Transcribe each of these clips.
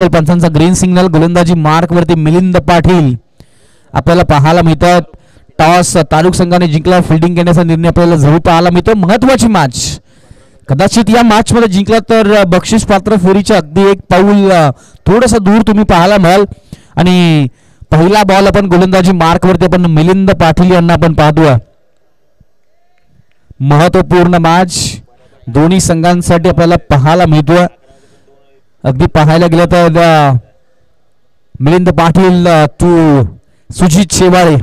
पंचांचा green signal. गोलंदाजी mark वरती मिलिंद पाटील आपल्याला पाहायला मिळतात. टॉस तालुक संघाने जिंकला. फिल्डिंग करण्याचा निर्णय आपल्याला जरूर पाहायला मिळतो. महत्वाची मॅच, कदाचित या मॅच मध्ये जिंकला तर बक्षीस पात्र फेरीच्या अगदी एक पाऊल थोडस दूर तुम्ही पाहायला मिळाल. आणि पहिला बॉल आपण गोलंदाजी मार्क वरती आपण मिलिंद पाटील यांना आपण पाहतोय. महत्वपूर्ण मॅच दोन्ही संघांसाठी आपल्याला पाहायला मिळतोय. अगदी पाहायला गेलं तर मिलिंद पाटील टू सुजित शेवाळे,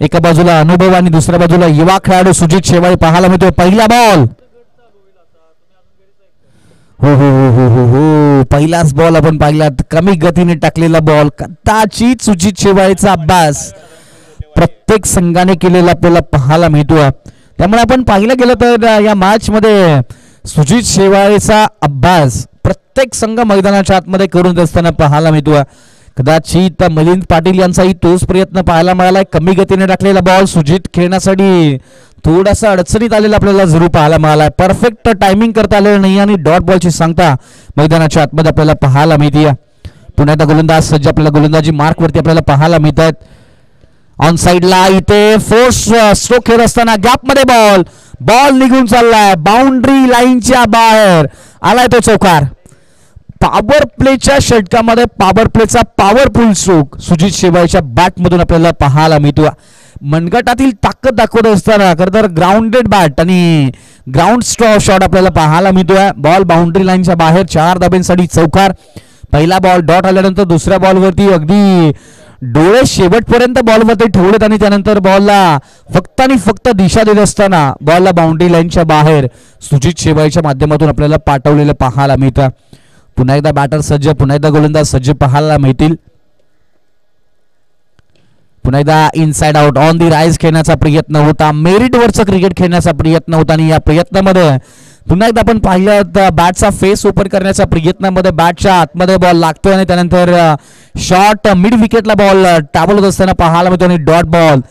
एका बाजूला अनुभव आणि दुसऱ्या बाजूला युवा खेळाडू सुजित शेवाळे पाहायला मिळतोय. पहिला बॉल, हो हो हो हो हो हो पहिलाच बॉल आपण पाहिलात, कमी गतीने टाकलेला बॉल. कदाचित सुजित शेवाळेचा अभ्यास प्रत्येक संघाने केलेला आपल्याला पाहायला मिळतोय. त्यामुळे आपण पाहिलं गेलं तर या मॅच मध्ये सुजित शेवाळेचा अभ्यास प्रत्येक संघ मैदानाच्या आतमध्ये करून असताना पाहायला मिळतोय. कदाचित मिलिंद पाटील यांचाही तोच प्रयत्न पाहायला मिळालाय. कमी गतीने टाकलेला बॉल सुजित खेळण्यासाठी थोडासा अडचणीत आलेला आपल्याला जरूर पाहायला मिळालाय. परफेक्ट टायमिंग करता आलेलं नाही आणि डॉट बॉलची सांगता मैदानाच्या आतमध्ये आपल्याला पाहायला मिळते. पुन्हा एकदा गोलंदाज सज्ज आपल्याला गोलंदाजी मार्क वरती आपल्याला पाहायला मिळतात. ऑन साइडला इथे फोर्स स्ट्रोक खेळत असताना गॅप मध्ये बॉल, बॉल निघून चाललाय बाउंड्री लाईनच्या बाहेर आलाय तो चौकार. पॉवर प्लेच्या षटकामध्ये पॉवर प्लेचा पॉवरफुल स्ट्रोक सुजित शेवाळेच्या बॅट मधून आपल्याला पाहायला मिळतो. मनगटातील ताकद दाखवत असताना खरं तर ग्राउंडेड बॅट आणि ग्राउंड शॉट आपल्याला पाहायला मिळतोय. बॉल बाउंड्री लाईनच्या बाहेर 4 धाब्यांसाठी चौकार. पहिला बॉल डॉट आल्यानंतर दुसऱ्या बॉलवरती अगदी डोळे शेवटपर्यंत बॉलवरती ठेवलेत आणि त्यानंतर बॉलला फक्त आणि फक्त दिशा देत असताना बॉलला बाउंड्री लाईनच्या बाहेर सुजित शेवाळेच्या माध्यमातून आपल्याला पाठवलेलं पाहायला मिळतं. पुन्हा एकदा बॅटर सज्ज, पुन्हा एकदा गोलंदाज सज्ज पाहायला मिळतील. पुन्हा एकदा inside out on the rise खेळण्याचा प्रयत्न होता. मेरिट वरचा क्रिकेट खेळण्याचा प्रयत्न होता आणि या प्रयत्नामध्ये पुन्हा एकदा आपण पाहिलं बॅटचा फेस ओपन करण्याच्या प्रयत्नामध्ये बॅटच्या आतमध्ये बॉल लागतोय आणि त्यानंतर शॉर्ट मिड विकेटला बॉल टॅबल होत असताना पाहायला मिळतो आणि डॉट बॉल.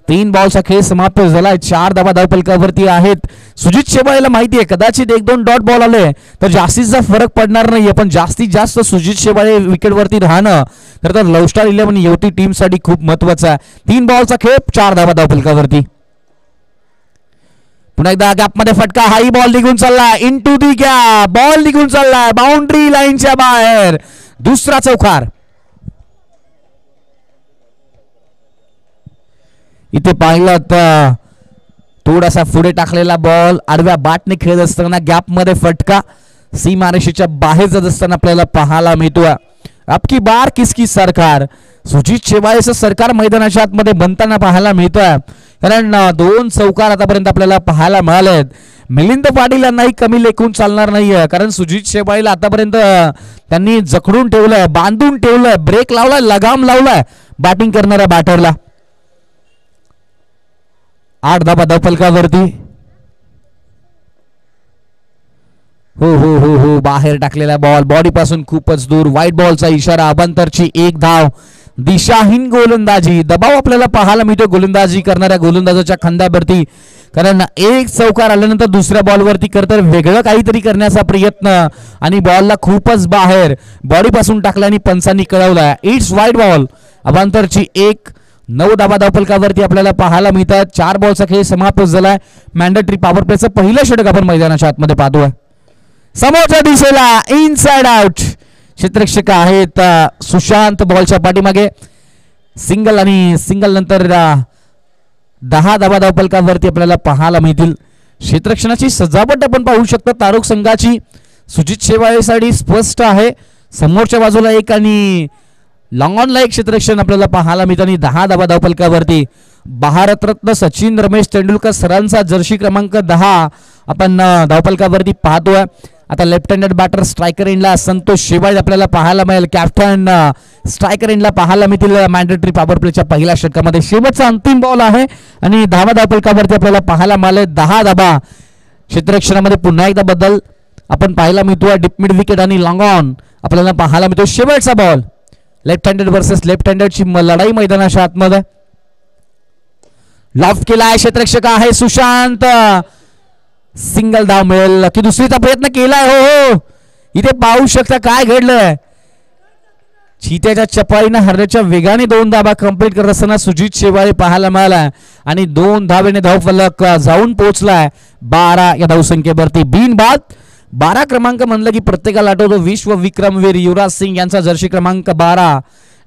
3 बॉलचा खेळ समाप्त झालाय. 4 धावा धावफलकावरती आहेत. सुजित शेवाळेला माहिती आहे कदाचित 1-2 डॉट बॉल आले तर जास्तीचा फरक पडणार नाहीये, पण जास्तीत जास्त सुजित शेवाळे विकेटवरती राहणं तर लव्ह स्टार 11 युवती टीम साठी खूप महत्वाचं आहे. 3 बॉलचा खेळ 4 धावा धावफलकावरती. पुन्हा एकदा गॅप मध्ये फटका, हाई बॉल निघून चाललाय इनटू दी गॅप, बॉल निघून चाललाय बाउंड्री लाईनच्या बाहेर. दुसरा चौकार. इथे पाहिलं तर थोडासा पुढे टाकलेला बॉल आडव्या बॅटने खेळत असताना गॅप मध्ये फटका सीमारेषेच्या बाहेर जात असताना आपल्याला पाहायला मिळतोय. अबकी बार किसकी सरकार, सुजित शेवाळेचं सरकार मैदानाच्या आतमध्ये बनताना पाहायला मिळतोय. कारण 2 चौकार आतापर्यंत आपल्याला पाहायला मिळालेत. मिलिंद पाटील यांनाही कमी लेखून चालणार नाहीये, कारण सुजित शेवाळेला आतापर्यंत त्यांनी जखडून ठेवलंय, बांधून ठेवलंय, ब्रेक लावलाय, लगाम लावलाय बॅटिंग करणाऱ्या बॅटरला. 8 धावा धावफलकावरती. हो हो हो हो बाहेर टाकलेला बॉल बॉडी पासून खूपच दूर. व्हाईट बॉलचा इशारा. अबांतरची 1 धाव. दिशाहीन गोलंदाजी, दबाव आपल्याला पाहायला मिळतो गोलंदाजी करणाऱ्या गोलंदाजाच्या खांद्यावरती. कारण 1 चौकार आल्यानंतर दुसऱ्या बॉलवरती करतर वेगळं काहीतरी करण्याचा प्रयत्न आणि बॉलला खूपच बाहेर बॉडी पासून टाकला आणि पंचांनी कळवलाय इट्स व्हाईट बॉल. अबांतरची 1. 9 धावा धावफलकावरती आपल्याला पाहायला मिळतात. 4 बॉलचा खेळ समाप्त झालाय. मॅन्डेटरी पॉवर प्लेचं पहिलं षटक आपण मैदानाच्या आतमध्ये पाहतोय. समोरच्या दिशेला इनसाइड आउट. क्षेत्ररक्षक आहेत सुशांत बॉलच्या पाठीमागे. सिंगल आणि सिंगल नंतर 10 धावा धावफलकावरती आपल्याला पाहायला मिळतील. क्षेत्ररक्षणाची सजावट आपण पाहू शकता तारुक संघाची सुजित शेवाळेसाठी स्पष्ट आहे. समोरच्या बाजूला 1 आणि लॉंग ऑनला 1 क्षेत्ररक्षण आपल्याला पाहायला मिळतं आणि 10 धावा धावफलकावरती भारतरत्न सचिन रमेश तेंडुलकर सरांचा जर्सी क्रमांक 10 आपण धावफलकावरती पाहतोय. आता लेफ्ट हँडेड बॅटर स्ट्रायकर एंडला संतोष शेवाळे आपल्याला पाहायला मिळेल. कॅप्टन स्ट्रायकर एंडला पाहायला मिळतील मॅन्डेटरी पॉवर प्लेच्या पहिल्या षटकामध्ये. शेवटचा अंतिम बॉल आहे आणि 10 धावफलकावरती आपल्याला पाहायला मिळाले 10 धावा. क्षेत्ररक्षणामध्ये पुन्हा एकदा बदल आपण पाहायला मिळतोय. डीप मिड विकेट आणि लॉंग ऑन आपल्याला पाहायला मिळतो. शेवटचा ball left handed versus left हँडेडची लढाई मैदानाच्या आतमध्ये. लॉफ्ट केलाय क्षेत्ररक्षक आहे सुशांत. सिंगल धाव मिळेल की दुसरीचा प्रयत्न केलाय. हो हो इथे पाहू शकता काय घडलंय. चित्याच्या चपाईनं हरण्याच्या वेगाने 2 धाबा कंप्लीट करत असताना सुजित शेवाळे पाहायला मिळाला आणि 2 धावेने धावफलक जाऊन पोहोचलाय 12 या धावसंख्येवरती. बिनबाद 12 क्रमांक म्हणलं की प्रत्येकाला आठवतो विश्व विक्रमवीर युवराज सिंग यांचा जर्सी क्रमांक 12,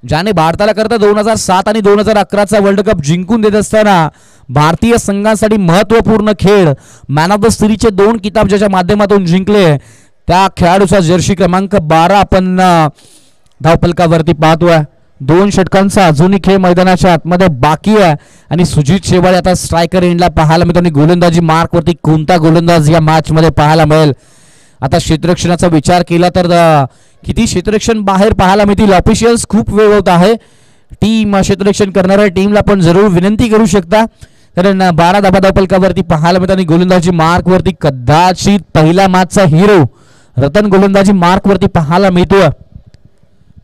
ज्याने भारताला करता 2007 आणि 2011चा वर्ल्ड कप जिंकून देत असताना भारतीय संघासाठी महत्वपूर्ण खेळ मॅन ऑफ द सिरीजचे 2 किताब ज्याच्या माध्यमातून जिंकले, त्या खेळाडूचा जर्सी क्रमांक 12 आपण धावफलकावरती पाहतोय. 2 षटकांचा अजूनही खेळ मैदानाच्या आतमध्ये बाकी आहे आणि सुजित शेवाळे आता स्ट्रायकर एंडला पाहायला मिळतो आणि गोलंदाजी मार्कवरती कोणता गोलंदाज या मॅच मध्ये पाहायला मिळेल. आता क्षेत्ररक्षणाचा विचार केला तर किती क्षेत्ररक्षण बाहेर पाहायला मिळतील. ऑफिशियल्स खूप वेळ होत आहे. टीम क्षेत्ररक्षण करणाऱ्या टीमला पण जरूर विनंती करू शकता, कारण 12 धाबा धावफलकावरती पाहायला मिळतात आणि गोलंदाजी मार्कवरती कदाचित पहिल्या मॅचचा हिरो रतन गोलंदाजी मार्कवरती पाहायला मिळतोय.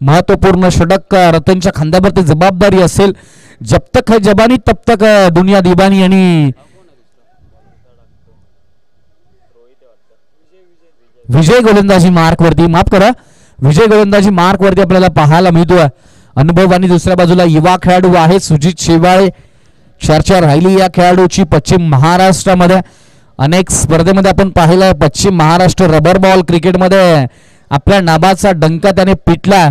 महत्वपूर्ण षटक रतनच्या खांद्यावरती जबाबदारी असेल. जब तक है जबानी तब तक दुनिया दिवानी. आणि विजय गोलंदाजी मार्कवरती, माफ करा, विजय गोलंदाजी मार्कवरती आपल्याला पाहायला मिळतोय. अनुभव आणि दुसऱ्या बाजूला युवा खेळाडू आहे सुजित शेवाळे. चर्चा राहिली या खेळाडूची पश्चिम महाराष्ट्रामध्ये. अनेक स्पर्धेमध्ये आपण पाहिलं पश्चिम महाराष्ट्र रबर बॉल क्रिकेटमध्ये आपल्या नाबाचा डंका त्याने पिटला.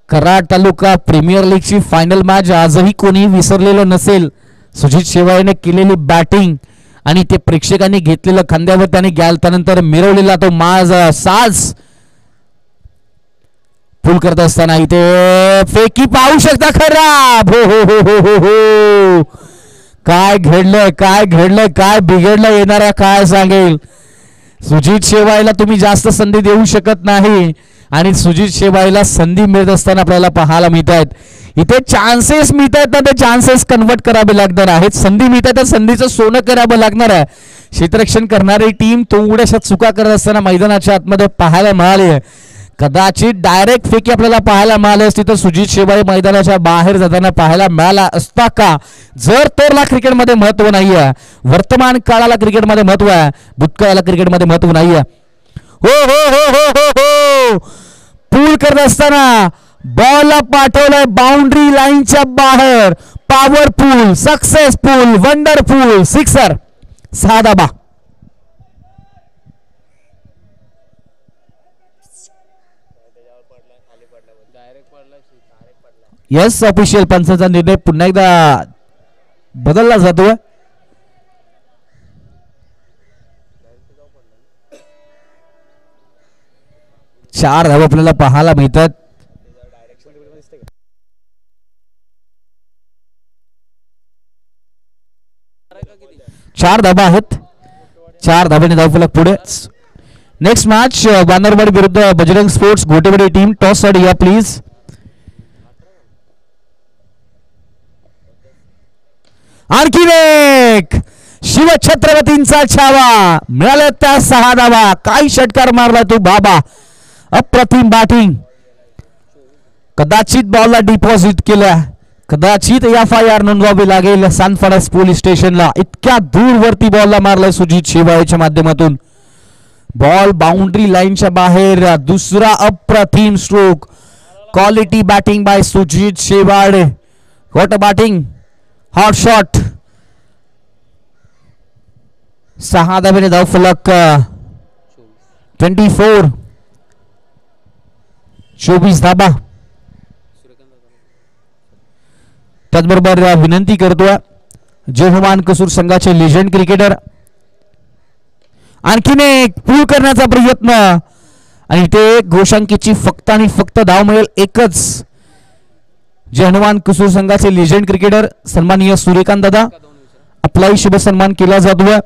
कराड तालुका प्रीमियर लीगची फायनल मॅच आजही कोणी विसरलेलं नसेल. सुजित शेवाळेने केलेली बॅटिंग आणि ते प्रेक्षकांनी घेतलेलं खांद्यावर त्याने त्यानंतर मिरवलेला तो साज पूल करत असताना इथे फेकी पाहू शकता खराब. हो हो हो हो हो हो काय घडलंय, काय घडलंय, काय बिघडलं, येणारा काय सांगेल. सुजित शेवाळेला तुम्ही जास्त संधी देऊ शकत नाही आणि सुजित शेवाळेला संधी मिळत असताना आपल्याला पाहायला मिळत आहेत. इथे चान्सेस मिळत आहेत ना, ते चान्सेस कन्वर्ट करावे लागणार आहेत. संधी मिळत आहे तर संधीचं सोनं करावं लागणार आहे. क्षेत्ररक्षण करणारी टीम थोड्याशा चुका करत असताना मैदानाच्या आतमध्ये पाहायला मिळाली. कदाचित डायरेक्ट फेकी आपल्याला पाहायला मिळाली असती तर सुजित शेवाळे मैदानाच्या बाहेर जाताना पाहायला मिळाला असता का. जर तरला क्रिकेटमध्ये महत्व नाही आहे, वर्तमान काळाला क्रिकेटमध्ये महत्व आहे, भूतकाळाला क्रिकेटमध्ये महत्व नाही आहे. हो हो हो हो हो हो पूल करत असताना बॉलला पाठवलंय बाउंड्री लाईनच्या बाहेर. Powerful, successful, wonderful sixer. 6 धाबा. येस, ऑफिशियल पंचाचा निर्णय पुन्हा एकदा बदलला जातोय. चार धावा आपल्याला पाहायला मिळतात. चार धाबा आहेत. 4 धाब्याने धावफलक पुढे. नेक्स्ट मॅच वानरवाडी विरुद्ध Bajrang sports Gotewadi team. Toss साठी या प्लीज. आणखी एक शिवछत्रपतींचा छावा. मिळाल्या त्या 6 धावा. काही षटकार मारला तो बाबा. अप्रतिम बॅटिंग. कदाचित बॉलला डिपॉझिट केल्या, कदाचित FIR नोंदवावी लागेल सानफाडस पोलीस स्टेशनला. इतक्या दूरवरती बॉलला मारलाय सुजित शेवाळेच्या माध्यमातून. बॉल बाउंड्री लाईनच्या बाहेर. दुसरा अप्रतिम stroke. Quality batting by Sujit Shewale. What a batting. Hot shot. 6 धाब्याने धावफलक 24 धाबा. त्याचबरोबर विनंती करतोय जेहुमान कसूर संघाचे लेजंड क्रिकेटर. आणखीन एक पूल करण्याचा प्रयत्न आणि ते घोषांकीची फक्त आणि फक्त धाव मिळेल एकच. जेहुमान कसूर संघाचे लेजंड क्रिकेटर सन्माननीय सूर्यकांत दादा, आपलाही शुभ सन्मान केला जातोय.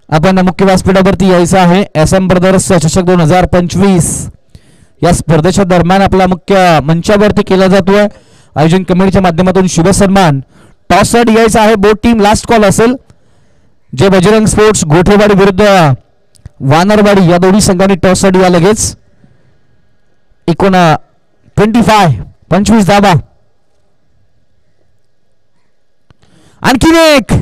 आपण मुख्य व्यासपीठावरती यायचं आहे. SM ब्रदर्स चषक 2025 या स्पर्धेच्या दरम्यान आपला मुख्य मंचावरती केला जातोय. आयोजन कमिटीच्या माध्यमातून शुभ सन्मान. टॉस साठी यायचं आहे. बोथ टीम लास्ट कॉल असेल. जे बजरंग स्पोर्ट्स गोठेवाडी विरुद्ध वानरवाडी या दोन्ही संघांनी टॉस साठी या लगेच. 25 धाबा. आणखीन एक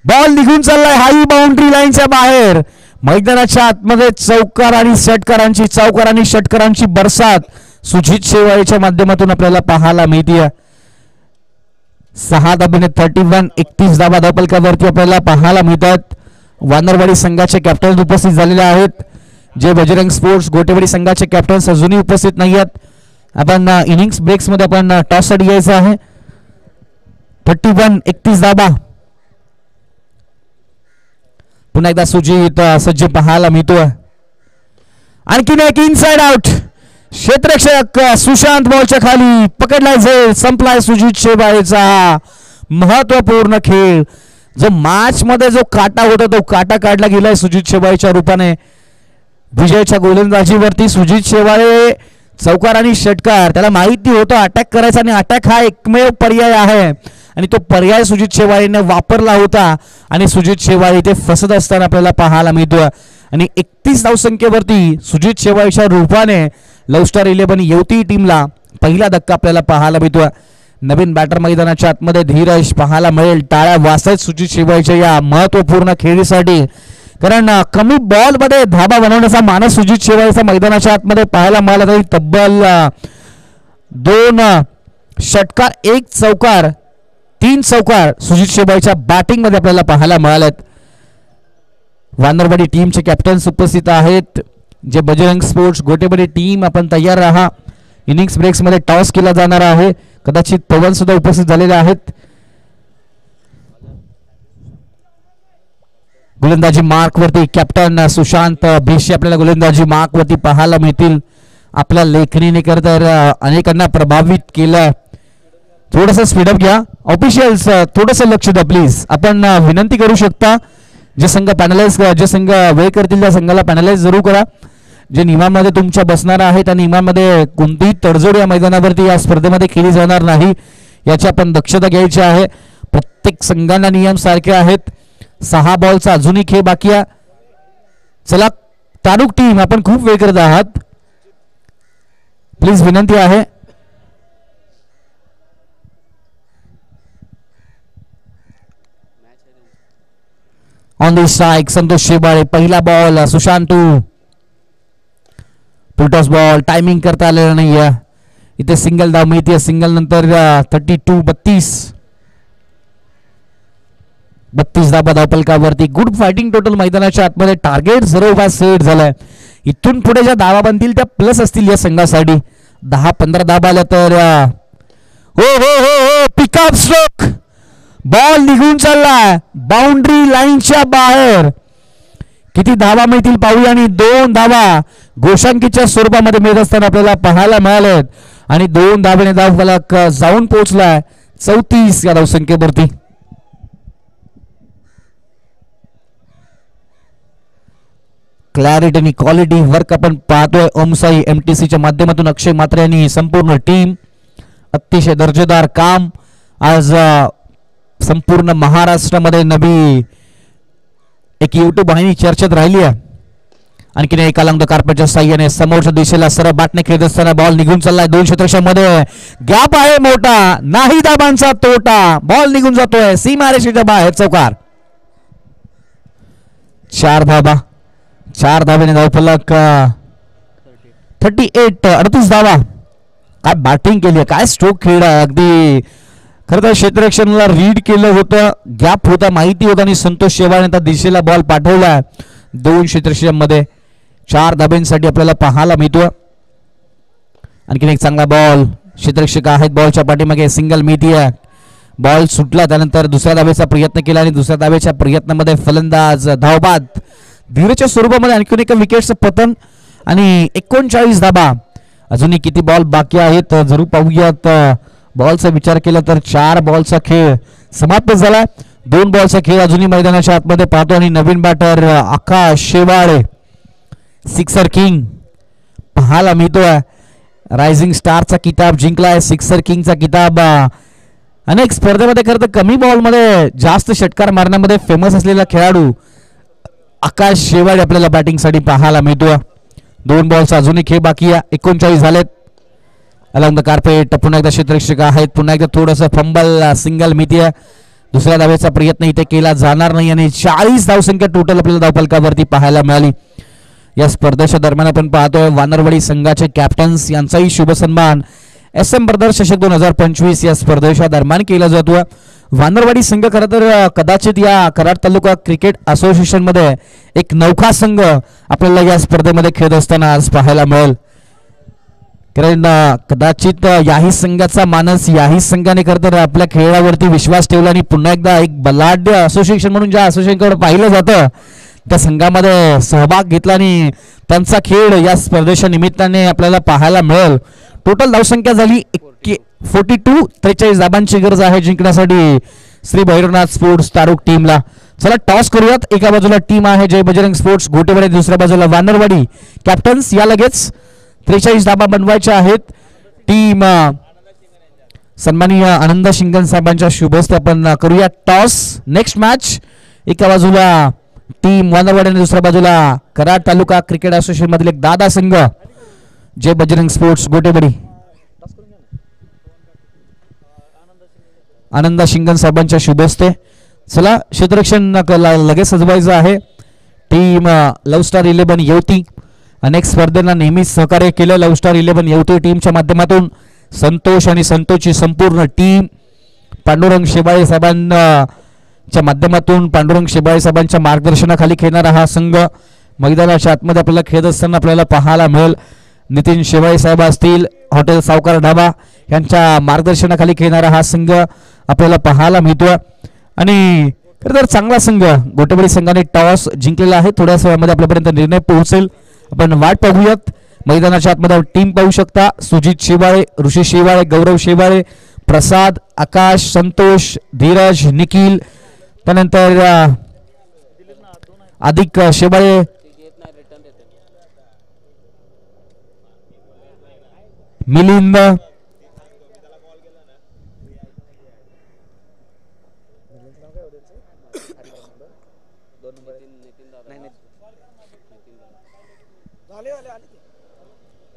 बॉल निघून चाललाय हाई बाउंड्री लाईनच्या बाहेर. मैदानाच्या आतमध्ये चौकार आणि षटकारांची बरसात. सुजित शेवाळेच्या माध्यमातून आपल्याला पाहायला मिळते. 6 धाब्याने 31 धाबा धावफलकावरती आपल्याला पाहायला मिळतात. वानरवाडी संघाचे कॅप्टन उपस्थित झालेले आहेत, जे बजरंग स्पोर्ट्स गोटेवाडी संघाचे कॅप्टन अजूनही उपस्थित नाही आहेत. आपण इनिंग्स ब्रेक्स मध्ये आपण टॉस साठी घ्यायचं आहे. 31 धाबा पुन्हा एकदा सुजित सज्ज पाहायला मिळतोय. आणखीन एक इनसाइड आउट, क्षेत्ररक्षक सुशांत बॉलच्या खाली पकडलाय, जे संपलाय सुजित शेवाळेचा महत्वपूर्ण खेळ. जो मॅच मध्ये जो काटा होता तो काटा काढला गेलाय सुजित शेवाळेच्या रूपाने. विजयच्या गोलंदाजीवरती सुजित शेवाळे चौकार आणि षटकार, त्याला माहिती होतं अटॅक करायचा आणि अटॅक हा एकमेव पर्याय आहे आणि तो पर्याय सुजित शेवाळेने वापरला होता आणि सुजित शेवाळे इथे फसत असताना आपल्याला पाहायला मिळतोय. आणि 31 धावसंख्येवरती सुजित शेवाळेच्या रूपाने लव्ह स्टार 11 युवती टीमला पहिला धक्का आपल्याला पाहायला मिळतोय. नवीन बॅटर मैदानाच्या आतमध्ये धीरज पाहायला मिळेल. टाळ्या वाजतायत सुजित शेवाळेच्या या महत्वपूर्ण खेळीसाठी, कारण कमी बॉल मध्ये धाबा बनवण्याचा मानस सुजित शेवाळेचा मैदानाच्या आतमध्ये पाहायला मिळाला. तरी तब्बल 2 षटकार 1 चौकार 3 चौकार सुजित शेवाळेच्या बॅटिंग मध्ये आपल्याला पाहायला मिळालेत. वानरवाडी टीमचे कॅप्टन्स उपस्थित आहेत, जे बजरंग स्पोर्ट्स गोटेवाडी टीम आपण तयार राहा. इनिंग्स ब्रेक्स मध्ये टॉस केला जाणार आहे. कदाचित पवन सुद्धा उपस्थित झालेले आहेत. गोलंदाजी मार्क वरती कॅप्टन सुशांत भिशे आपल्याला गोलंदाजी मार्क वरती पाहायला मिळतील. आपल्या लेखणीने तर अनेकांना प्रभावित केलं. थोडंसं स्पीडअप घ्या ऑफिशियल्स, थोडंसं लक्ष द्या प्लीज. आपण विनंती करू शकता, जे संघ पॅनलाइज जे संघ वेळ करतील त्या संघाला पॅनलाइज जरूर करा. जे नियमांमध्ये तुमच्या बसणार आहे त्या नियमांमध्ये कोणतीही तडजोड या मैदानावरती या स्पर्धेमध्ये केली जाणार नाही, याची आपण दक्षता घ्यायची आहे. प्रत्येक संघांना नियम सारखे आहेत. 6 बॉलचा अजूनही खेळ बाकी आहे. चला तारुक टीम, आपण खूप वेळ करत आहात, प्लीज विनंती आहे. On the strike Santosh Shewale, पहिला बॉल सुशांतू, टॉस बॉल, टायमिंग करता आलेलं नाहीये. इथे सिंगल धाव मिळते. सिंगल नंतर 32 धाबा धावफलकावरती. गुड फायटिंग टोटल मैदानाच्या आतमध्ये. टार्गेट 0 सेट झालाय. इथून पुढे ज्या धावा बनतील त्या प्लस असतील या संघासाठी. 10-15 धाबा आल्या तर हो हो हो हो पिकअप स्ट्रोक, बॉल निघून चाललाय बाउंड्री लाईनच्या बाहेर. किती धावा मिळतील पाहूया. आणि 2 धावा गोशांकीच्या स्वरूपामध्ये मिळत असताना आपल्याला पाहायला मिळालेत. आणि 2 धावेने धावफलक जाऊन पोहोचलाय 34 या धावसंख्येवरती. क्लॅरिटी आणि क्वालिटी वर्क आपण पाहतोय. ओमसाई MTCच्या माध्यमातून अक्षय मात्रे यांनी संपूर्ण टीम अतिशय दर्जेदार काम. आज संपूर्ण महाराष्ट्रामध्ये नवी एक युट्यूब वाहिनी चर्चेत राहिली आहे. आणखीन एक अलंग कार्पेटच्या साह्याने समोरच्या दिशेला सरळ बॅटने खेळत असताना बॉल निघून चाललाय. 2 क्षेत्रक्षामध्ये गॅप आहे मोठा, नाही धाबांचा तोटा. बॉल निघून जातोय सीमारेषेच्या बाहेर. चौकार. 4 धाबा, 4 धावेने धावफलक 38 धावा. काय बॅटिंग केली, काय स्ट्रोक खेळला. अगदी खरं तर क्षेत्ररक्षणाला रीड केलं होतं, गॅप होता, माहिती होता आणि संतोष शेवाळेने त्या दिशेला बॉल पाठवला. 2 क्षेत्ररक्षणामध्ये 4 धाब्यांसाठी आपल्याला पाहायला मिळतो. आणखीन एक चांगला बॉल. क्षेत्ररक्षक आहेत बॉलच्या पाठीमागे. सिंगल मिळतीये. बॉल सुटला त्यानंतर दुसऱ्या धावेचा प्रयत्न केला आणि दुसऱ्या धावेच्या प्रयत्नामध्ये फलंदाज धावबाद. धीरच्या स्वरूपामध्ये आणखीन एका विकेटचं पतन आणि 39 धाबा. अजूनही किती बॉल बाकी आहेत जरूर पाहूयात. बॉलचा विचार केला तर 4 बॉलचा खेळ समाप्त झाला. 2 बॉलचा खेळ अजूनही मैदानाच्या आतमध्ये पाहतो. आणि नवीन बॅटर आकाश शेवाळे, सिक्सर किंग पाहायला मिळतोय. रायझिंग स्टारचा किताब जिंकलाय. सिक्सर किंगचा किताब. अनेक स्पर्धेमध्ये खरं तर कमी बॉलमध्ये जास्त षटकार मारण्यामध्ये फेमस असलेला खेळाडू आकाश शेवाळे आपल्याला बॅटिंगसाठी पाहायला मिळतोय. 2 बॉलचा अजूनही खेळ बाकी आहे. 39 झालेत. अलॉंग द कार्पेट पुन्हा एकदा क्षेत्ररक्षक आहेत. पुन्हा एकदा थोडंसं फंबल. सिंगल मिळतीये. दुसऱ्या धावेचा प्रयत्न इथे केला जाणार नाही आणि 40 धावसंख्या टोटल आपल्याला धावफलकावरती पाहायला मिळाली. या स्पर्धेच्या दरम्यान आपण पाहतोय वानरवाडी संघाचे कॅप्टन्स यांचाही शुभ सन्मान SM ब्रदर्स चषक 2025 या स्पर्धेच्या दरम्यान केला जातो. वानरवाडी संघ खरं तर कदाचित या कराड तालुका क्रिकेट असोसिएशन मध्ये एक नौका संघ आपल्याला या स्पर्धेमध्ये खेळत असताना आज पाहायला मिळेल. कारण कदाचित याही संघाचा मानस याही संघाने खरं तर आपल्या खेळावरती विश्वास ठेवला आणि पुन्हा एकदा एक बलाढ्य असोसिएशन म्हणून ज्या असोसिएशनकडे पाहिलं जातं त्या संघामध्ये सहभाग घेतला आणि त्यांचा खेळ या स्पर्धेच्या निमित्ताने आपल्याला पाहायला मिळेल. टोटल धावसंख्या झाली 42. 43 धाबांची गरज आहे जिंकण्यासाठी श्री भैरवनाथ स्पोर्ट्स तारुक टीमला. चला टॉस करूयात. एका बाजूला टीम आहे जय बजरंग स्पोर्ट्स घोटेवाडी, दुसऱ्या बाजूला वानरवाडी कॅप्टन्स. या लगेच 43 धाबा बनवायच्या आहेत. टीम सन्माननीय आनंद शिंगण साहेबांच्या शुभ हस्ते आपण करूया टॉस. नेक्स्ट मॅच एका बाजूला टीम वानरवाडी आणि दुसऱ्या बाजूला कराड तालुका क्रिकेट असोसिएशन मधील एक दादा संघ जय बजरंग स्पोर्ट्स गोटेवाडी. आनंद शिंगण साहेबांच्या शुभ हस्ते. चला क्षेत्ररक्षण लगेच सजवायचं आहे. टीम लव्ह स्टार 11 येवती अनेक स्पर्धेंना नेहमीच सहकार्य केलं. लव्ह स्टार 11 येवती टीमच्या माध्यमातून संतोष आणि संतोषची संपूर्ण टीम पांडुरंग शेबाळे साहेबांच्या माध्यमातून पांडुरंग शेबाळे साहेबांच्या मार्गदर्शनाखाली खेळणारा हा संघ मैदानाच्या आतमध्ये आपल्याला खेळत असताना आपल्याला पाहायला मिळेल. नितीन शेबाळे साहेब असतील, हॉटेल सावकार ढाबा यांच्या मार्गदर्शनाखाली खेळणारा हा संघ आपल्याला पाहायला मिळतो. आणि खरं तर चांगला संघ गोटेवाडी संघाने टॉस जिंकलेला आहे. थोड्याच वेळामध्ये आपल्यापर्यंत निर्णय पोहोचेल. आपण वाट पाहूयात. मैदानाच्या आतमध्ये टीम पाहू शकता. सुजित शेवाळे, ऋषी शेवाळे, गौरव शेवाळे, प्रसाद, आकाश, संतोष, धीरज, निखिल, त्यानंतर अधिक शेवाळे, मिलिंद,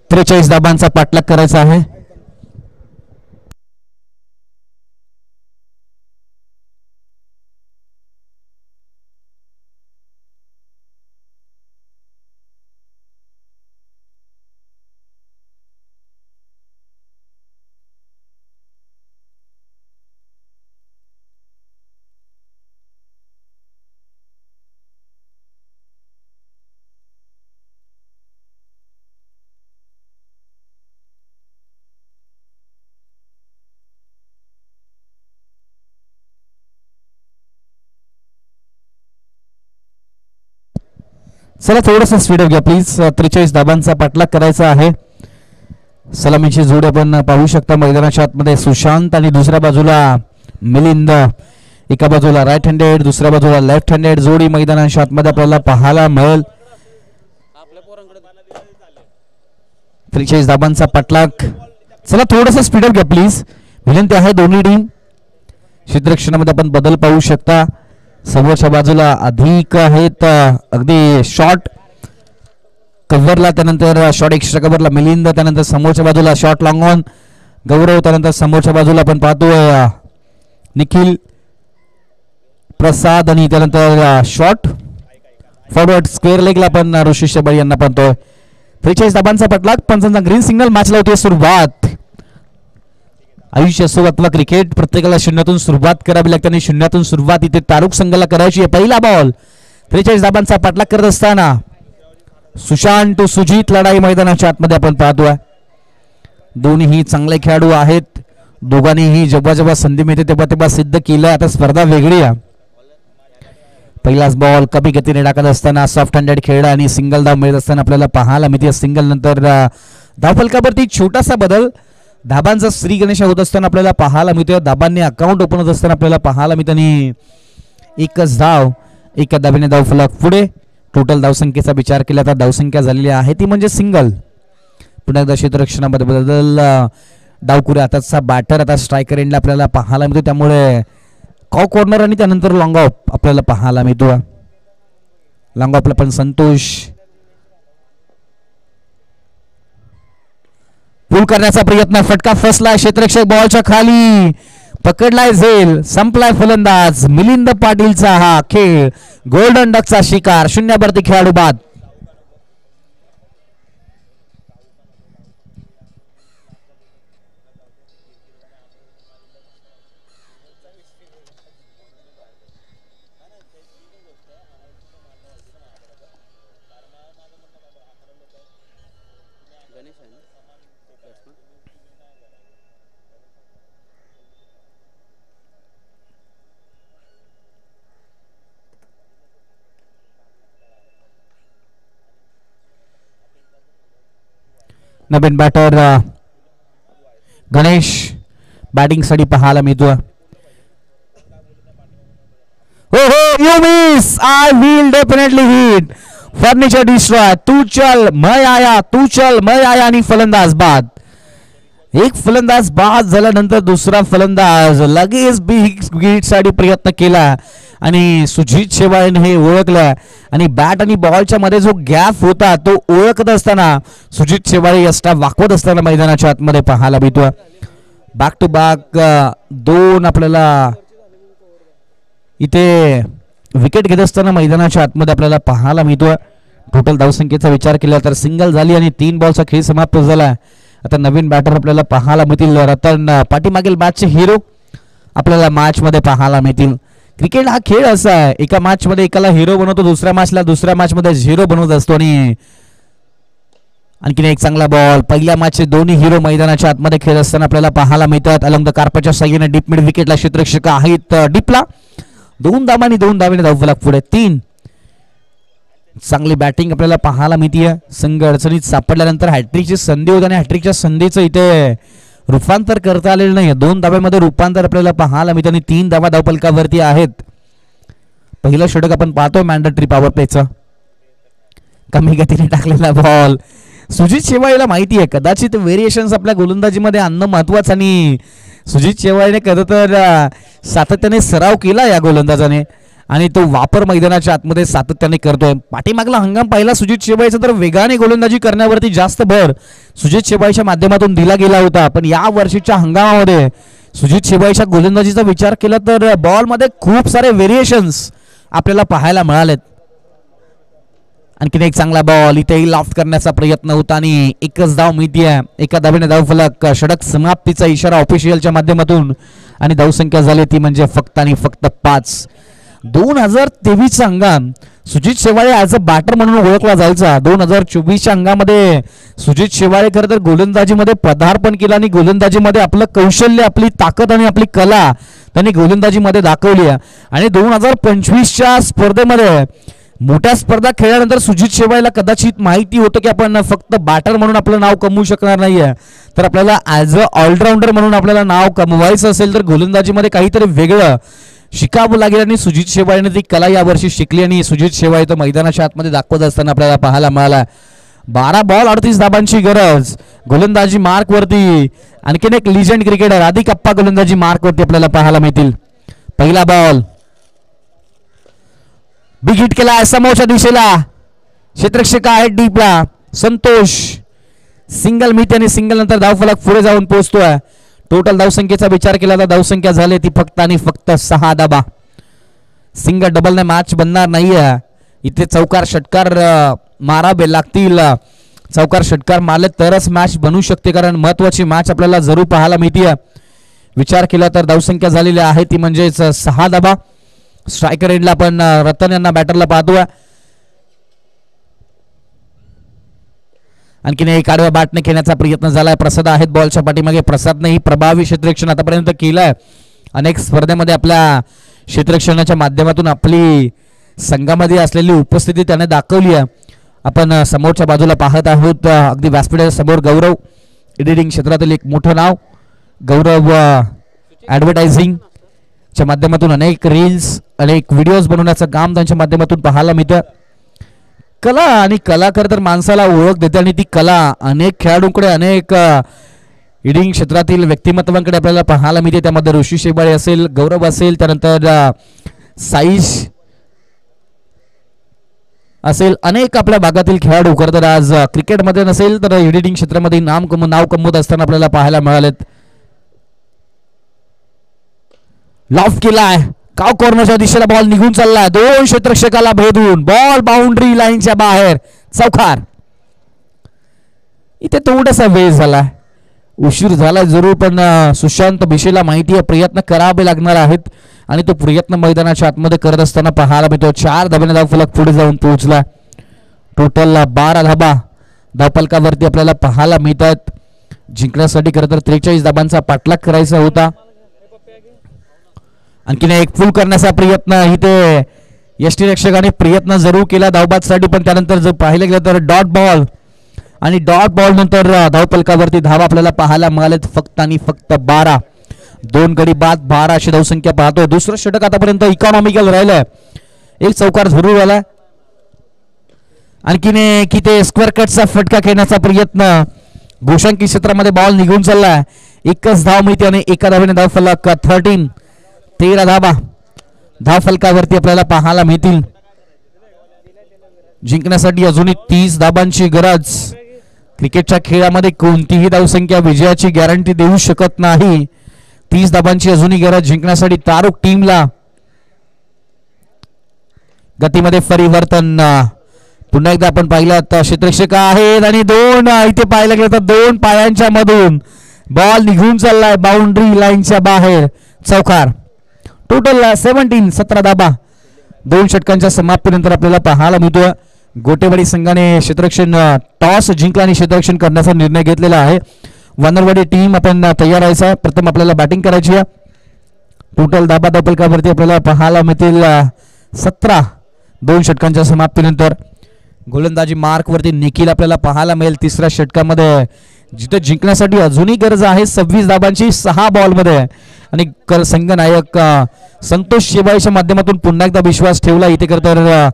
त्रेचाळीस धाबांचा पाठलाग करायचा आहे. चला थोडंसं स्पीड घ्या प्लीज. 43 धाबांचा पाठलाग करायचा आहे. सलामीची जोड आपण पाहू शकता मैदानाच्या आतमध्ये. सुशांत आणि दुसऱ्या बाजूला मिलिंद, एका बाजूला राईट हँडेड, दुसऱ्या बाजूला लेफ्ट हँडेड जोडी मैदानाच्या आतमध्ये आपल्याला पाहायला मिळेल. 43 धाबांचा पाठलाग. चला थोडंसं स्पीड घ्या प्लीज. विनंती आहे दोन्ही टीम. क्षेत्ररक्षणामध्ये आपण बदल पाहू शकता. समोरच्या बाजूला अधिक आहेत अगदी शॉर्ट कव्हरला, त्यानंतर शॉर्ट एक्स्ट्रा कव्हरला मिलिंद, त्यानंतर समोरच्या बाजूला शॉर्ट लॉंग ऑन गौरव, त्यानंतर समोरच्या बाजूला आपण पाहतोय निखिल, प्रसाद आणि त्यानंतर शॉर्ट फॉरवर्ड स्क्वेअर लेगला आपण ऋषी शेबाळे यांना पाहतोय. 43 धाबांचा पाठलाग. पंचांचा ग्रीन सिग्नल. मॅचला होती सुरुवात. आयुष्य असो अथवा क्रिकेट प्रत्येकाला शून्यातून सुरुवात करावी लागते आणि शून्यातून सुरुवात इथे तारुक संघाला करायची आहे. पहिला बॉल. 43 धाबांचा पाठलाग करत असताना सुशांत टू सुजित लढाई मैदानाच्या आतमध्ये आपण पाहतोय. दोन्हीही चांगले खेळाडू आहेत. दोघांनीही जेव्हा जेव्हा संधी मिळते तेव्हा तेव्हा सिद्ध केलं. आता स्पर्धा वेगळी आहे. पहिलाच बॉल कमी गतीने टाकत असताना सॉफ्ट हँडेड खेळला आणि सिंगल धाव मिळत असताना आपल्याला पाहायला मिळते. सिंगल नंतर धावफलकावरती छोटासा बदल. धाबांचा श्री गणेश होत असताना आपल्याला पाहायला मिळतोय. धाबांनी अकाउंट ओपन होत असताना आपल्याला पाहायला मिळतं आणि एकच धाव, एका धाबेने धावफलक पुढे. टोटल धावसंख्येचा विचार केला तर धावसंख्या झालेली आहे ती म्हणजे सिंगल. पुन्हा एकदा क्षेत्ररक्षणामध्ये बदल. डावकुरे हाताचा बॅटर आता स्ट्रायकर एंडला आपल्याला पाहायला मिळतो. त्यामुळे कॉ कॉर्नर आणि त्यानंतर लॉंग ऑफ आपल्याला पाहायला मिळतो. लॉंग ऑफला पण संतोष पूल करण्याचा प्रयत्न. फटका फसला. क्षेत्ररक्षक बॉलच्या खाली पकडलाय. झेल संपलाय फलंदाज. मिलिंद पाटीलचा हा खेळ गोल्डन डकचा शिकार. शून्यावरती खेळाडू बाद. नवीन बॅटर गणेश बॅटिंग साठी पाहायला मिळतोय. हो हो you miss I will definitely hit furniture destroy. तू चल मैं आया आणि फलंदाज बाद. एक फलंदाज बाद झाल्यानंतर दुसरा फलंदाज लगेच बिग हिट साठी प्रयत्न केला आणि सुजित शेवाळेने हे ओळखलं आणि बॅट आणि बॉलच्या मध्ये जो गॅप होता तो ओळखत असताना सुजित शेवाळे यष्टा वाकवत असताना मैदानाच्या आतमध्ये पाहायला मिळतोय. बॅक टू बॅक 2 आपल्याला इथे विकेट घेत असताना मैदानाच्या आतमध्ये आपल्याला पाहायला मिळतोय. टोटल धावसंख्येचा विचार केला तर सिंगल झाली आणि 3 बॉलचा खेळ समाप्त झाला. आता नवीन बॅटर आपल्याला पाहायला मिळतील. रतन पाठीमागील मॅचचे हिरो आपल्याला मॅच मध्ये पाहायला मिळतील. क्रिकेट हा खेळ असा आहे, एका मॅच मध्ये एकाला हिरो बनवतो, दुसऱ्या मॅच मध्ये झिरो बनवत असतो. आणि आणखीन एक चांगला बॉल. पहिल्या मॅचचे दोन्ही हिरो मैदानाच्या आतमध्ये खेळ असताना आपल्याला पाहायला मिळतात. अलंग द कार्पेटच्या साह्याने डीप मिड विकेटला क्षेत्ररक्षक आहेत डीपला. 2 धावांनी धावफलक पुढे 3. चांगली बॅटिंग आपल्याला पाहायला मिळतीये. संघ अडचणीत सापडल्यानंतर हॅट्रिकची संधी होती आणि हॅट्रिकच्या संधीचं इथे रूपांतर करता आलेलं नाही. 2 धाब्यामध्ये रूपांतर आपल्याला पाहायला मिळतं आणि 3 धावा धावफलकावरती आहेत. पहिलं षटक आपण पाहतो मॅन्डेटरी पॉवर प्लेचं. कमी गतीने टाकलेला बॉल. सुजित शेवाळेला माहिती आहे कदाचित व्हेरिएशन्स आपल्या गोलंदाजीमध्ये आणणं महत्वाचं आणि सुजित शेवाळेने कधी तर सातत्याने सराव केला या गोलंदाजाने आणि तो वापर मैदानाच्या आतमध्ये सातत्याने करतोय. पाठीमागला हंगाम पाहिला सुजित शेवाळेचा तर वेगाने गोलंदाजी करण्यावरती जास्त भर सुजित शेवाळेच्या माध्यमातून दिला गेला होता. पण या वर्षीच्या हंगामामध्ये सुजित शेवाळेच्या गोलंदाजीचा विचार केला तर बॉलमध्ये खूप सारे व्हेरिएशन्स आपल्याला पाहायला मिळालेत. आणखीन एक चांगला बॉल. इथेही लॉफ्ट करण्याचा प्रयत्न होता आणि एकच धाव मिळतीये. एका धावेने धावफलक. षटक समाप्तीचा इशारा ऑफिशियलच्या माध्यमातून आणि धावसंख्या झाली ती म्हणजे फक्त आणि फक्त 5. 2023चा हंगाम Sujit Shewale as a batter म्हणून ओळखला जायचा. 2024च्या हंगामध्ये सुजित शेवाळे खरं तर गोलंदाजीमध्ये पदार्पण केलं आणि गोलंदाजीमध्ये आपलं कौशल्य, आपली ताकद आणि आपली कला त्यांनी गोलंदाजीमध्ये दाखवली आहे. आणि 2025च्या स्पर्धेमध्ये मोठ्या स्पर्धा खेळल्यानंतर सुजित शेवाळेला कदाचित माहिती होतं की आपण फक्त बॅटर म्हणून आपलं नाव कमवू शकणार नाहीये, तर आपल्याला ॲज अ ऑलराऊंडर म्हणून आपल्याला नाव कमवायचं असेल तर गोलंदाजीमध्ये काहीतरी वेगळं शिकावं लागेल. आणि सुजित शेवाळेने ती कला यावर्षी शिकली आणि सुजित शेवाळे तो मैदानाच्या आतमध्ये दाखवत असताना आपल्याला पाहायला मिळाला. 12 बॉल 38 धाबांची गरज. गोलंदाजी मार्कवरती आणखीन एक लिजेंड क्रिकेटर आदिकप्पा गोलंदाजी मार्कवरती आपल्याला पाहायला मिळतील. पहिला बॉल बिग हिट केला समोरच्या दिशेला. क्षेत्ररक्षक आहे डीपला संतोष. सिंगल मिळते आणि सिंगल नंतर धावफलक पुढे जाऊन पोहोचतोय. टोटल धावसंख्येचा विचार केला तर धावसंख्या झाली ती फक्त आणि फक्त 6 धाबा. सिंगल डबलने मॅच बनणार नाहीये. इथे चौकार षटकार मारावे लागतील. चौकार षटकार मारले तरच मॅच बनू शकते, कारण महत्वाची मॅच आपल्याला जरूर पाहायला मिळते. विचार केला तर धावसंख्या झालेली आहे ती म्हणजेच 6 धाबा. स्ट्रायकर एंडला आपण रतन यांना बॅटरला पाहतोय. आणखीन एक आडव्या बॅटने खेळण्याचा प्रयत्न झालाय. प्रसाद आहेत बॉलच्या पाठीमागे. प्रसादने ही प्रभावी क्षेत्ररक्षण आतापर्यंत केलंय. अनेक स्पर्धेमध्ये आपल्या क्षेत्ररक्षणाच्या माध्यमातून आपली संघामध्ये असलेली उपस्थिती त्याने दाखवली आहे. आपण समोरच्या बाजूला पाहत आहोत अगदी व्यासपीठाच्या समोर गौरव, एडिटिंग क्षेत्रातील एक मोठं नाव. गौरव ॲडव्हर्टायझिंग च्या माध्यमातून अनेक रील्स, अनेक व्हिडिओज बनवण्याचं काम त्यांच्या माध्यमातून पाहायला मिळतं. कला आणि कलाकार तर माणसाला ओळख देते आणि ती कला अनेक खेळाडूंकडे, अनेक एडिटिंग क्षेत्रातील व्यक्तिमत्वांकडे आपल्याला पाहायला मिळते. त्यामध्ये ऋषी शेवाळे असेल, गौरव असेल, त्यानंतर साईश असेल, अनेक आपल्या भागातील खेळाडू खरं तर आज क्रिकेटमध्ये नसेल तर एडिटिंग क्षेत्रामध्ये नाव कमवत असताना आपल्याला पाहायला मिळालेत. लॉफ्ट केलाय. काव कॉर्नरच्या दिशेला बॉल निघून चाललाय. 2 क्षेत्ररक्षकाला भेदून बॉल बाउंड्री लाईनच्या बाहेर. चौकार. इथे थोडासा वेळ झाला, उशीर झाला जरूर, पण सुशांत भिशेला माहिती आहे प्रयत्न करावे लागणार आहेत आणि तो प्रयत्न मैदानाच्या आतमध्ये करत असताना पाहायला मिळतो. 4 धाब्याने धावफलक पुढे जाऊन पोहोचला. टोटल 12 धाबा धावफलकावरती आपल्याला पाहायला मिळतात. जिंकण्यासाठी खरं तर 43 धाबांचा पाठलाग करायचा होता. आणखीन एक फुल करण्याचा प्रयत्न इथे यष्टीरक्षकाने प्रयत्न जरूर केला धावबादसाठी, पण त्यानंतर जर पाहिलं गेलं तर डॉट बॉल आणि डॉट बॉल नंतर धावफलकावरती धावा आपल्याला पाहायला मिळालेत फक्त आणि फक्त 12. 2 गडी बाद 12 अशी धावसंख्या पाहतोय. दुसरं षटक आतापर्यंत इकॉनॉमिकल राहिलंय. एक चौकार जरूर आला. आणखीन की ते स्क्वेअर कटचा फटका खेळण्याचा प्रयत्न. गोशांकी क्षेत्रामध्ये बॉल निघून चाललाय. एकच धाव मिळते आणि एका धावेने धावफलक 13 धावा धावफलकावरती आपल्याला पाहायला मिळतील. जिंकण्यासाठी अजूनही 30 धाबांची गरज. क्रिकेटच्या खेळामध्ये कोणतीही धावसंख्या विजयाची गॅरंटी देऊ शकत नाही. 30 धाबांची अजूनही गरज जिंकण्यासाठी तारुक टीमला. गतीमध्ये परिवर्तन. पुन्हा एकदा आपण पाहिलं तर क्षेत्ररक्षक आहेत आणि 2 इथे पाहायला गेलं तर 2 पायांच्या मधून बॉल निघून चाललाय बाउंड्री लाईनच्या बाहेर. चौकार. टोटल 17 धाबा 2 षटकांच्या समाप्तीनंतर आपल्याला पाहायला मिळतोय. गोटेवाडी संघाने क्षेत्ररक्षण टॉस जिंकला आणि क्षेत्ररक्षण करण्याचा निर्णय घेतलेला आहे. वानरवाडी टीम आपण तयार आहे. प्रथम आपल्याला बॅटिंग करायची आहे. टोटल धाबा धावफलकावरती आपल्याला पाहायला मिळतील 17 2 षटकांच्या समाप्तीनंतर. गोलंदाजी मार्क वरती निखिल आपल्याला पाहायला मिळेल तिसऱ्या षटकामध्ये. जिथे जिंकण्यासाठी अजूनही गरज आहे 26 धाबांची 6 बॉल मध्ये. आणि संघनायक संतोष शेवाळीच्या माध्यमातून पुन्हा एकदा विश्वास ठेवला इथे तर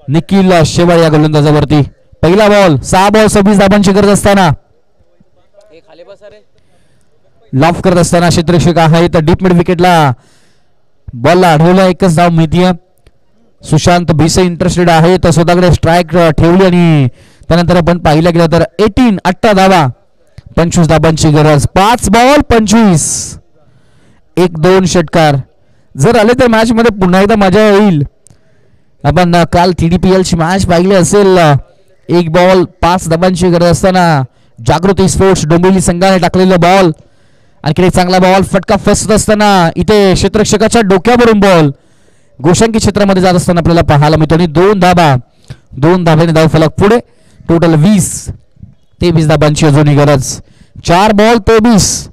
निखिल शेवाळ या गोलंदाजावरती. पहिला बॉल 6 बॉल 26 धाबांची गरज असताना लॉफ करत असताना क्षेत्ररक्षक आहे तर डीप मिड विकेटला बॉलला अडवला. एकच धाव मिळतीये. सुशांत भिसे इंटरेस्टेड आहे तर स्वतःकडे स्ट्राईक ठेवली आणि त्यानंतर आपण पाहिलं गेलं तर 18 धावा 25 धाबांची गरज. 5 बॉल 25 1-2 षटकार जर आले तर मॅच मध्ये पुन्हा एकदा मजा येईल. आपण काल TDPL ची मॅच पाहिली असेल. 1 बॉल 5 धाबांची गरज असताना जागृती स्पोर्ट्स डोंबिवली संघाने टाकलेला बॉल. आणखी एक चांगला बॉल फटका फसत असताना इथे क्षेत्ररक्षकाच्या डोक्यावरून बॉल गोशांकी क्षेत्रामध्ये जात असताना आपल्याला पाहायला मिळतो. आणि 2 धाबा 2 धाब्याने धावफलक पुढे. टोटल 23 धाबांची अजूनही गरज. 4 बॉल 23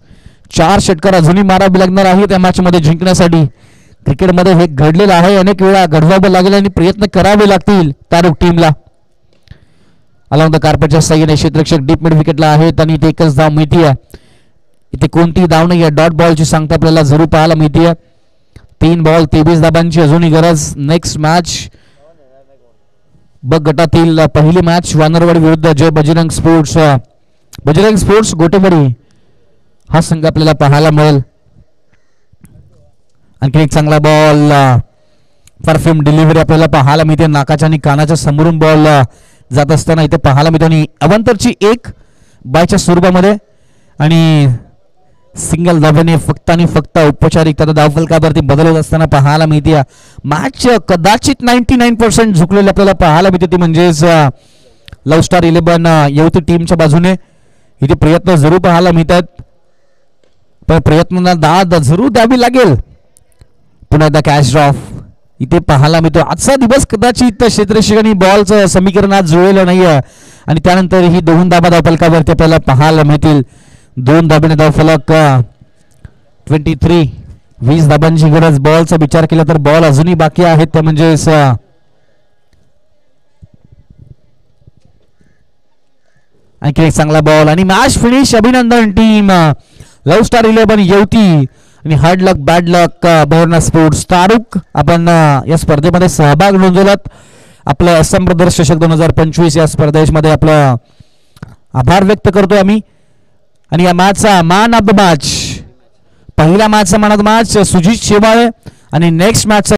4 षटकार अजूनही मारावे लागणार आहे त्या मॅच मध्ये जिंकण्यासाठी. क्रिकेटमध्ये हे घडलेलं आहे. अनेक वेळा घडवावं लागेल आणि प्रयत्न करावे लागतील तारुक टीमला. अलॉंग द कार्पेटच्या साह्याने क्षेत्ररक्षक डीप मिड विकेटला आहेत आणि इथे एकच धाव मिळतीये. इथे कोणतीही धाव नाही. डॉट बॉलची सांगता आपल्याला जरूर पाहायला मिळतीये. 3 बॉल 23 धाबांची अजूनही गरज. नेक्स्ट मॅच ब गटातील पहिली मॅच वानरवाडी विरुद्ध जय बजरंग स्पोर्ट्स गोटेवाडी हा संघ आपल्याला पाहायला मिळेल. आणखी एक चांगला बॉल परफ्यूम डिलिव्हरी आपल्याला पाहायला मिळते. नाकाच्या आणि कानाच्या समोरून बॉल जात असताना इथे पाहायला मिळतो. आणि अवंतरची 1 बायच्या स्वरूपामध्ये आणि सिंगल धाब्याने फक्त आणि फक्त औपचारिक धावफलकावरती बदल होत असताना पाहायला मिळते. मॅच कदाचित 99% झुकलेली आपल्याला पाहायला मिळते. ती म्हणजेच लव्ह स्टार 11 युवती टीमच्या बाजूने इथे प्रयत्न जरूर पाहायला मिळतात. पण प्रयत्नांना दाद जरूर द्यावी लागेल. पुन्हा एकदा कॅच ड्रॉप इथे पाहायला मिळतो. आजचा दिवस कदाचित क्षेत्ररक्षकांनी बॉलचं समीकरण आज जुळलेलं नाहीये आणि त्यानंतर ही 2 धाबा धावफलकावरती आपल्याला पाहायला मिळतील. 2 धाब्याने धावफलक 20 धाबांची गरज. बॉलचा विचार केला तर बॉल अजूनही बाकी आहेत त्या म्हणजेच आणखी एक चांगला बॉल आणि मॅच फिनिश. अभिनंदन टीम लव्ह स्टार 11 युवती आणि हार्ड लक बॅड लक बहरना स्पोर्ट्स तारुक आपण या स्पर्धेमध्ये सहभाग नोंदवलात. आपलं असम ब्रदर्स चषक 2025 या स्पर्धेमध्ये आपलं आभार व्यक्त करतो आम्ही. आणि या मॅचचा मॅन ऑफ द मॅच पहिल्या मॅचचा man of the match Sujit Shewale आणि नेक्स्ट मॅच